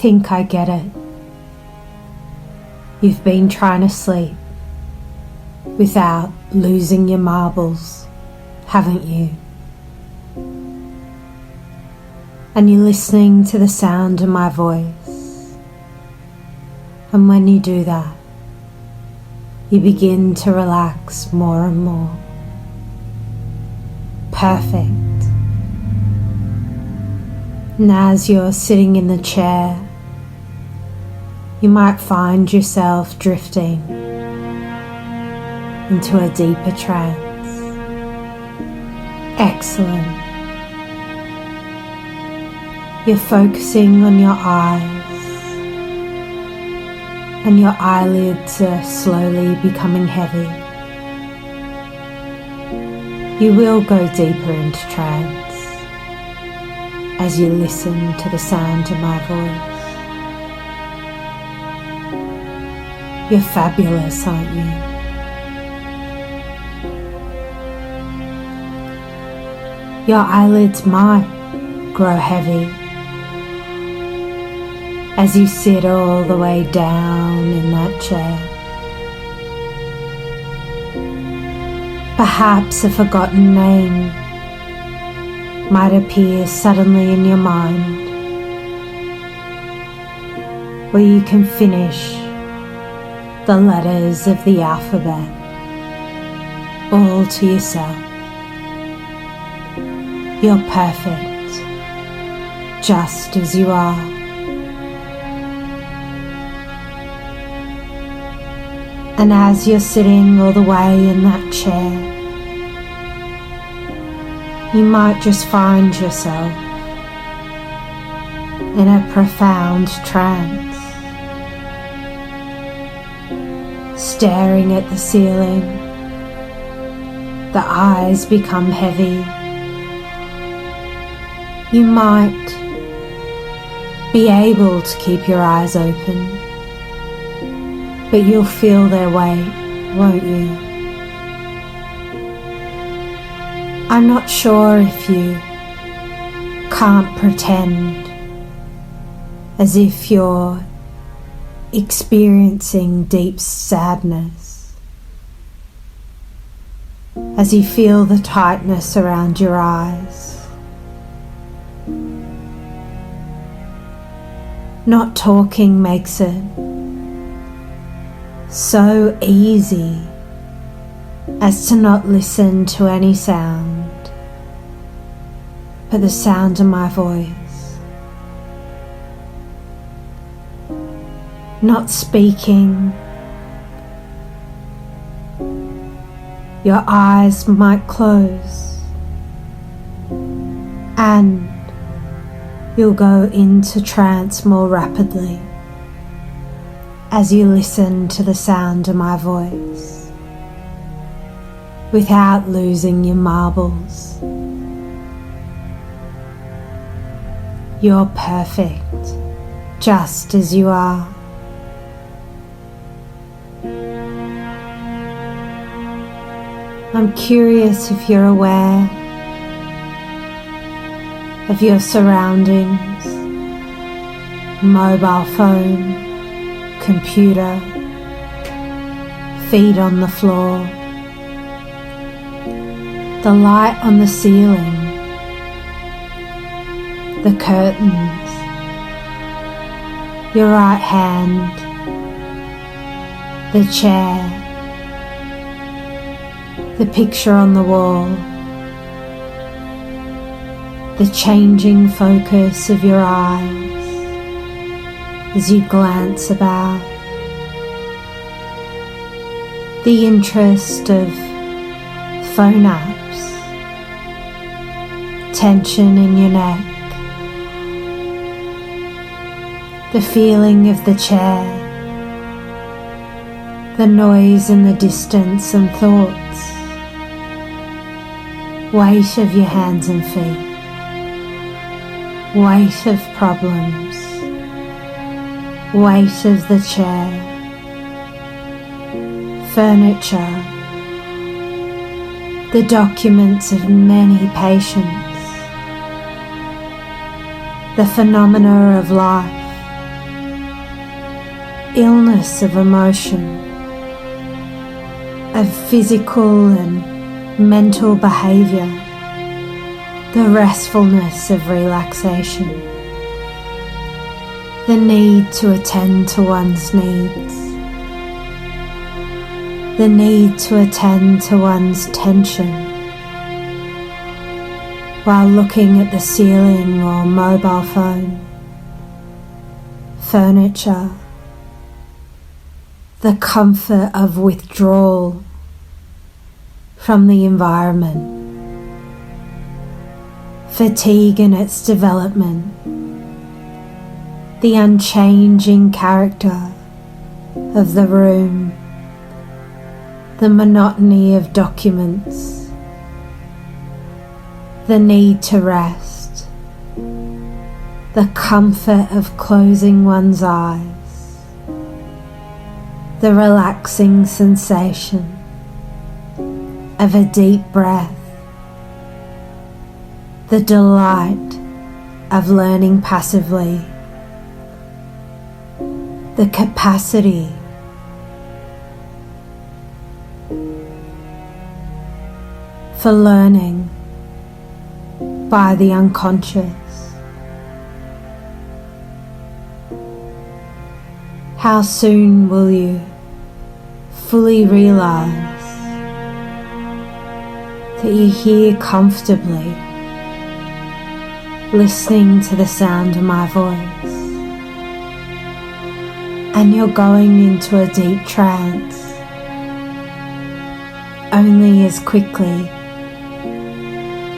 think I get it. You've been trying to sleep without losing your marbles, haven't you? And you're listening to the sound of my voice. And when you do that, you begin to relax more and more. Perfect. And as you're sitting in the chair, you might find yourself drifting into a deeper trance. Excellent. You're focusing on your eyes, and your eyelids are slowly becoming heavy. You will go deeper into trance as you listen to the sound of my voice. You're fabulous, aren't you? Your eyelids might grow heavy as you sit all the way down in that chair. Perhaps a forgotten name might appear suddenly in your mind, where you can finish the letters of the alphabet all to yourself. You're perfect, just as you are. And as you're sitting all the way in that chair, you might just find yourself in a profound trance, staring at the ceiling. The eyes become heavy. You might be able to keep your eyes open, but you'll feel their weight, won't you? I'm not sure if you can't pretend as if you're experiencing deep sadness, as you feel the tightness around your eyes. Not talking makes it so easy as to not listen to any sound but the sound of my voice. Not speaking, your eyes might close and you'll go into trance more rapidly as you listen to the sound of my voice without losing your marbles. You're perfect, just as you are. I'm curious if you're aware of your surroundings, mobile phone, computer, feet on the floor, the light on the ceiling, the curtains, your right hand, the chair, the picture on the wall, the changing focus of your eyes as you glance about, the interest of phone apps, tension in your neck, the feeling of the chair, the noise in the distance and thoughts, weight of your hands and feet, weight of problems, weight of the chair, furniture, the documents of many patients, the phenomena of life illness of emotion, of physical and mental behaviour, the restfulness of relaxation, the need to attend to one's needs, the need to attend to one's tension while looking at the ceiling or mobile phone, furniture, the comfort of withdrawal from the environment, fatigue in its development, the unchanging character of the room, the monotony of documents, the need to rest, the comfort of closing one's eyes, the relaxing sensation of a deep breath, the delight of learning passively, the capacity for learning by the unconscious. How soon will you fully realize that you're here comfortably, listening to the sound of my voice, and you're going into a deep trance only as quickly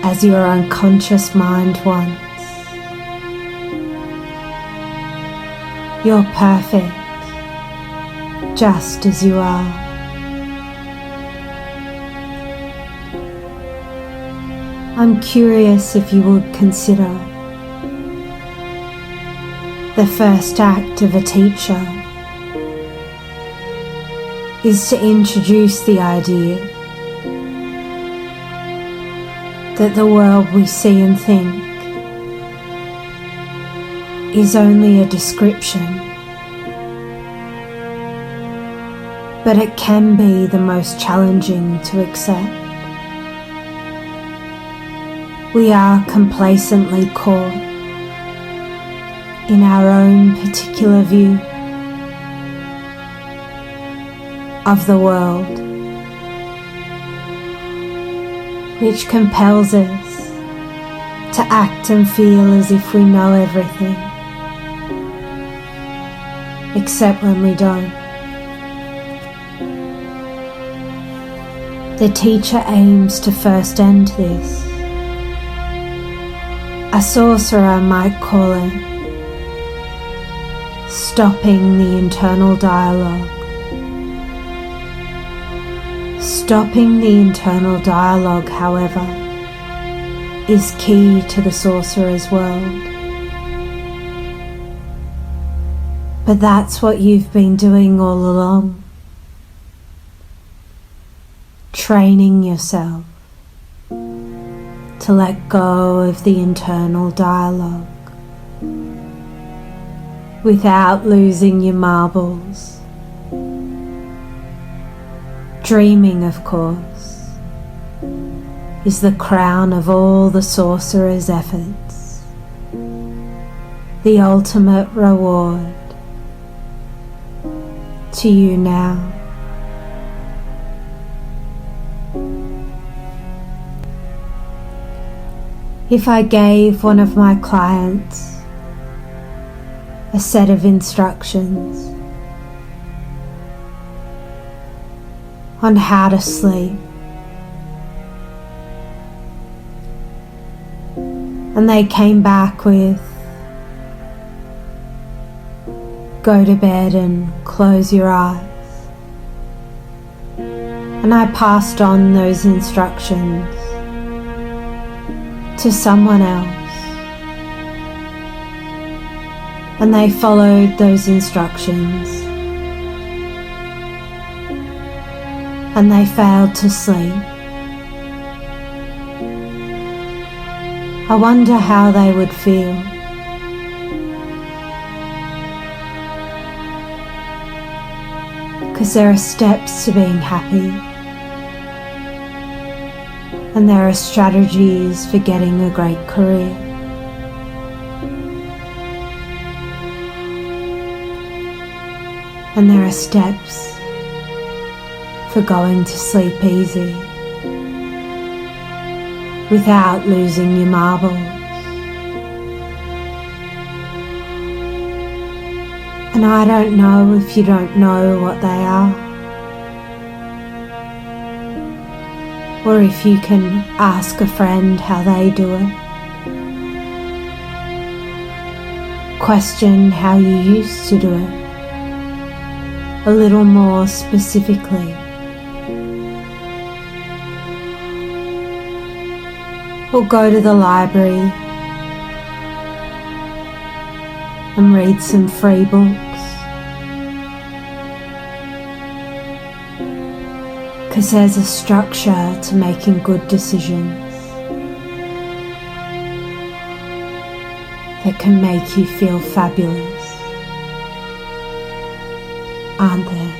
as your unconscious mind wants. You're perfect just as you are. I'm curious if you would consider the first act of a teacher is to introduce the idea that the world we see and think is only a description, but it can be the most challenging to accept. We are complacently caught in our own particular view of the world, which compels us to act and feel as if we know everything, except when we don't. The teacher aims to first end this. A sorcerer might call it stopping the internal dialogue. Stopping the internal dialogue, however, is key to the sorcerer's world. But that's what you've been doing all along. Training yourself to let go of the internal dialogue without losing your marbles. Dreaming, of course, is the crown of all the sorcerer's efforts, the ultimate reward to you now. If I gave one of my clients a set of instructions on how to sleep, and they came back with go to bed and close your eyes, and I passed on those instructions to someone else, and they followed those instructions and they failed to sleep, I wonder how they would feel. 'cause there are steps to being happy, and there are strategies for getting a great career. And there are steps for going to sleep easy without losing your marbles. And I don't know if you don't know what they are, or if you can ask a friend how they do it. Question how you used to do it a little more specifically. Or go to the library and read some free books, 'cause there's a structure to making good decisions that can make you feel fabulous, aren't there?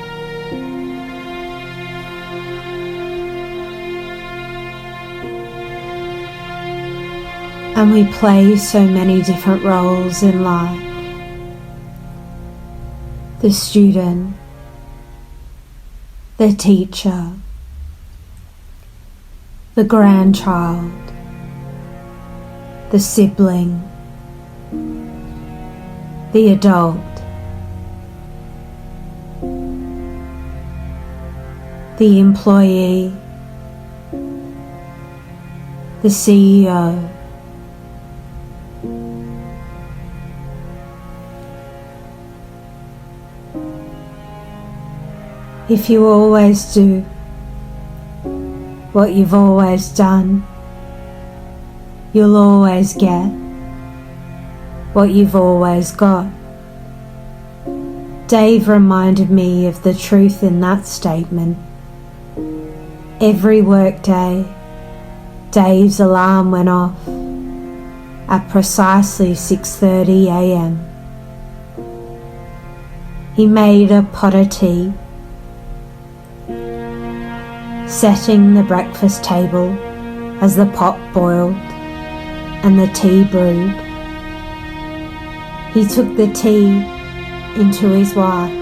And we play so many different roles in life. The student, the teacher, the grandchild, the sibling, the adult, the employee, the CEO. If you always do what you've always done, you'll always get what you've always got. Dave reminded me of the truth in that statement. Every workday, Dave's alarm went off at precisely 6:30 a.m. He made a pot of tea, setting the breakfast table as the pot boiled and the tea brewed. He took the tea into his wife,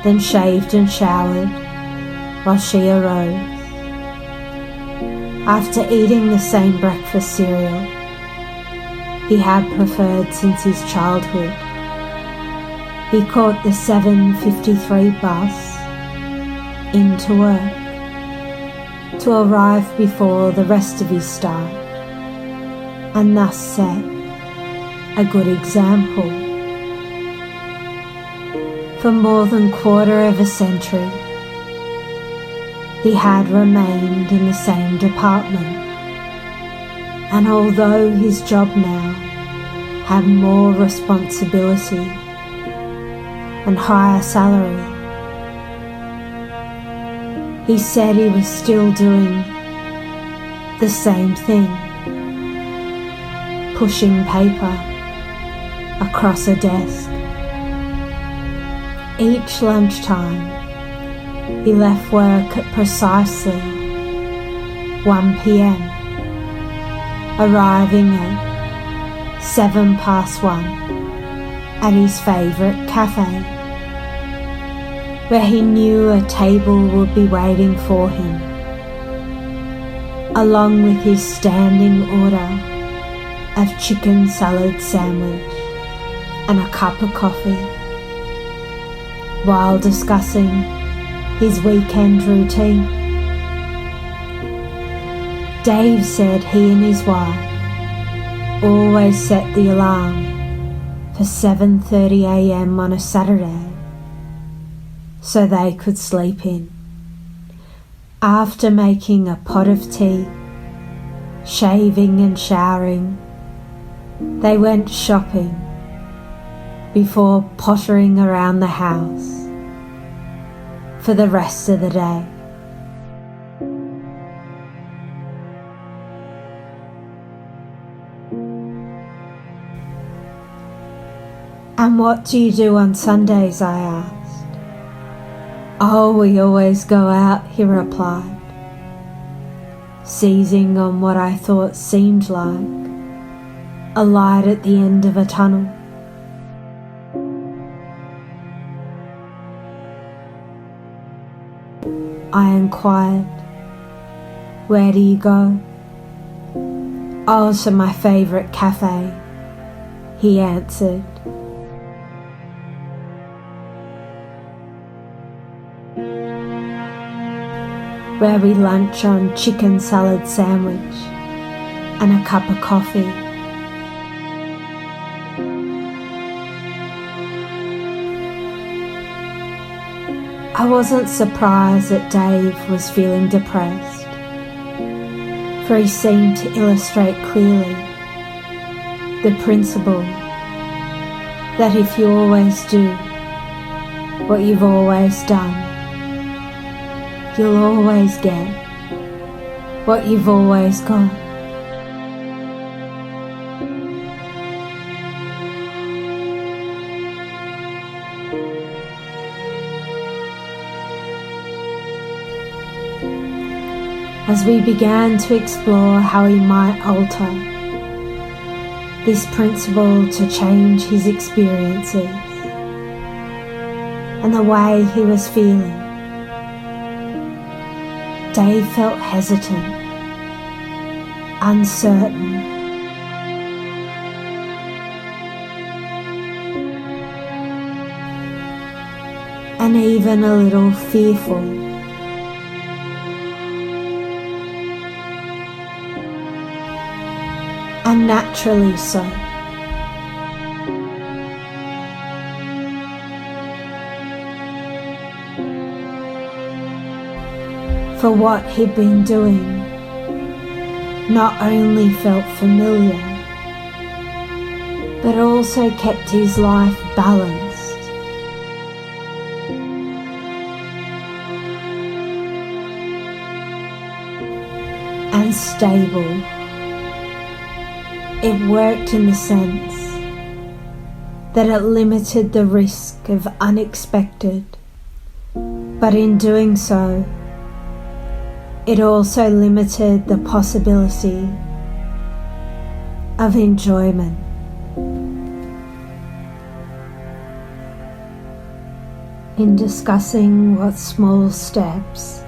then shaved and showered while she arose. After eating the same breakfast cereal he had preferred since his childhood, he caught the 7:53 bus into work to arrive before the rest of his staff, and thus set a good example. For more than quarter of a century he had remained in the same department, and although his job now had more responsibility and higher salary, he said he was still doing the same thing, pushing paper across a desk. Each lunchtime he left work at precisely 1 p.m, arriving at 1:07 at his favourite cafe, where he knew a table would be waiting for him, along with his standing order of chicken salad sandwich and a cup of coffee, while discussing his weekend routine. Dave said he and his wife always set the alarm for 7:30 a.m. on a Saturday so they could sleep in. After making a pot of tea, shaving and showering, they went shopping before pottering around the house for the rest of the day. And what do you do on Sundays, I asked. "Oh, we always go out," he replied, seizing on what I thought seemed like a light at the end of a tunnel. I inquired, "Where do you go?" "Oh, to my favourite cafe," he answered. Where we lunch on chicken salad sandwich and a cup of coffee. I wasn't surprised that Dave was feeling depressed, for he seemed to illustrate clearly the principle that if you always do what you've always done, you'll always get what you've always got. As we began to explore how he might alter this principle to change his experiences and the way he was feeling, Dave felt hesitant, uncertain, and even a little fearful. And naturally so. For what he'd been doing not only felt familiar, but also kept his life balanced. And stable. It worked in the sense that it limited the risk of unexpected, but in doing so, it also limited the possibility of enjoyment. In discussing what small steps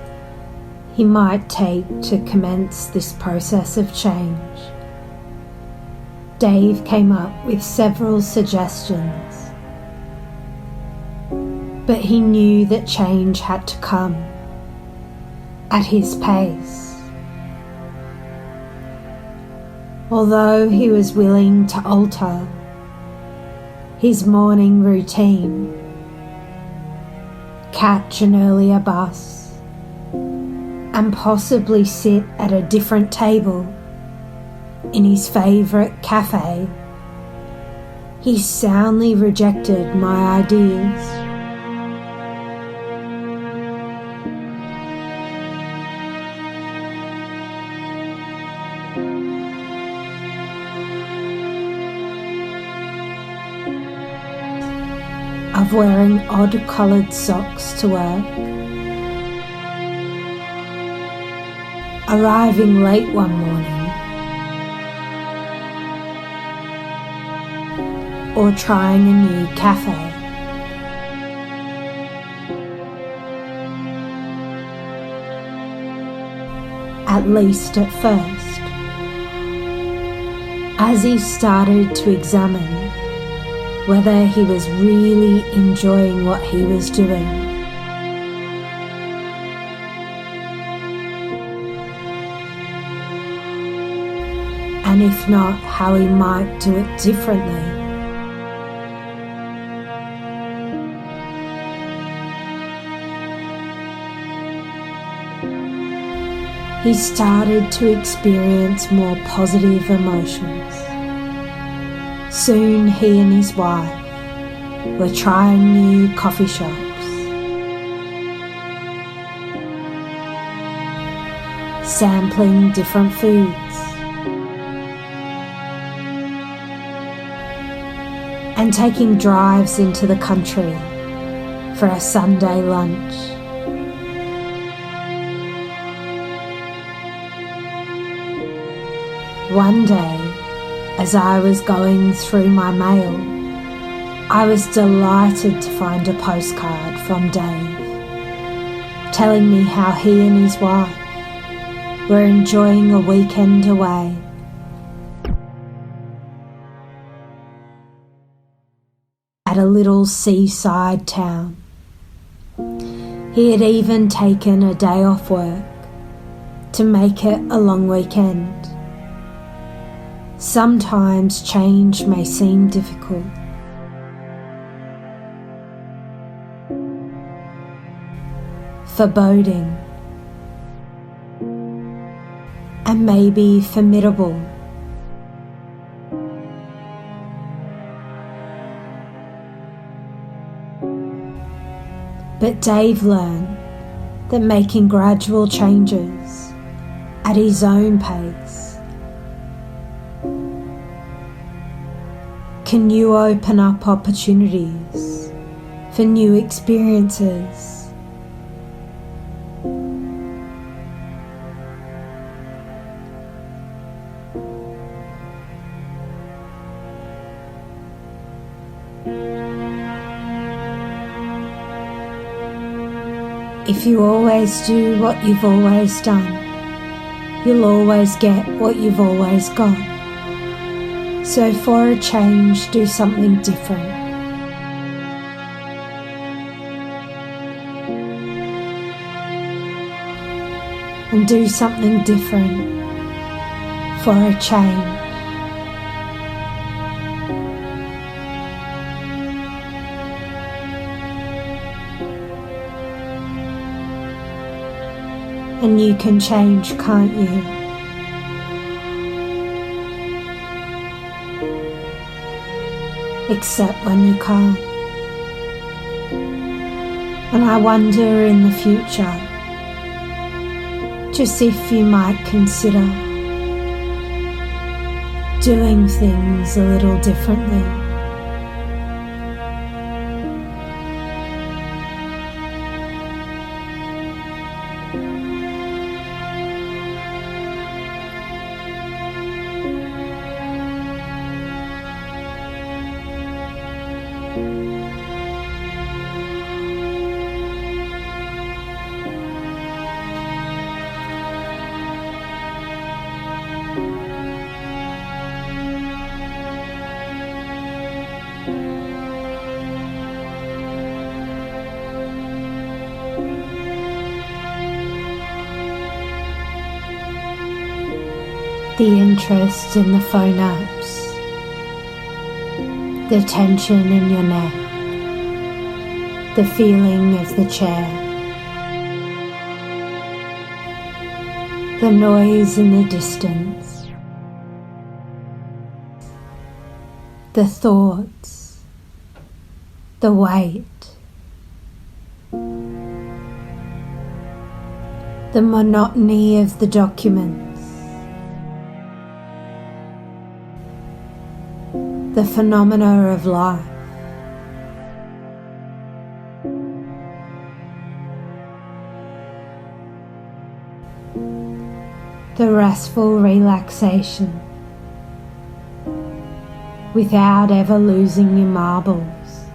he might take to commence this process of change, Dave came up with several suggestions, but he knew that change had to come at his pace. Although he was willing to alter his morning routine, catch an earlier bus, and possibly sit at a different table in his favourite cafe, he soundly rejected my ideas. Of wearing odd-coloured socks to work, arriving late one morning, or trying a new cafe. At least at first. As he started to examine whether he was really enjoying what he was doing. And if not, how he might do it differently. He started to experience more positive emotions. Soon he and his wife were trying new coffee shops, sampling different foods, and taking drives into the country for a Sunday lunch. One day, as I was going through my mail, I was delighted to find a postcard from Dave, telling me how he and his wife were enjoying a weekend away. At a little seaside town. He had even taken a day off work to make it a long weekend. Sometimes change may seem difficult. Foreboding, and maybe formidable. But Dave learned that making gradual changes at his own pace can you open up opportunities for new experiences. If you always do what you've always done, you'll always get what you've always got. So for a change, do something different. And do something different for a change. And you can change, can't you? Except when you can't. And I wonder in the future, just if you might consider doing things a little differently. The interest in the phone apps, the tension in your neck, the feeling of the chair, the noise in the distance, the thoughts, the weight, the monotony of the documents, the phenomena of life, the restful relaxation without ever losing your marbles.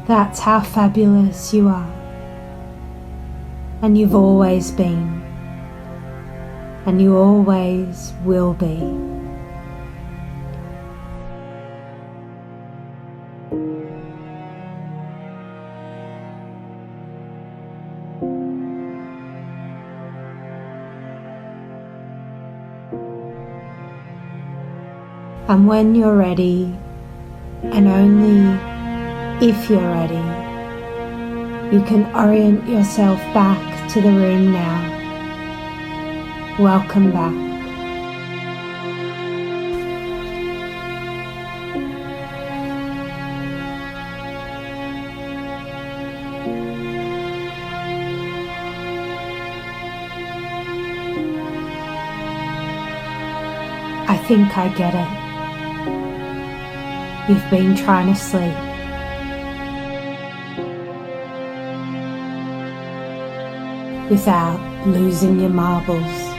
That's how fabulous you are, and you've always been, and you always will be. And when you're ready, and only if you're ready, you can orient yourself back to the room now. Welcome back. I think I get it. You've been trying to sleep. Without losing your marbles.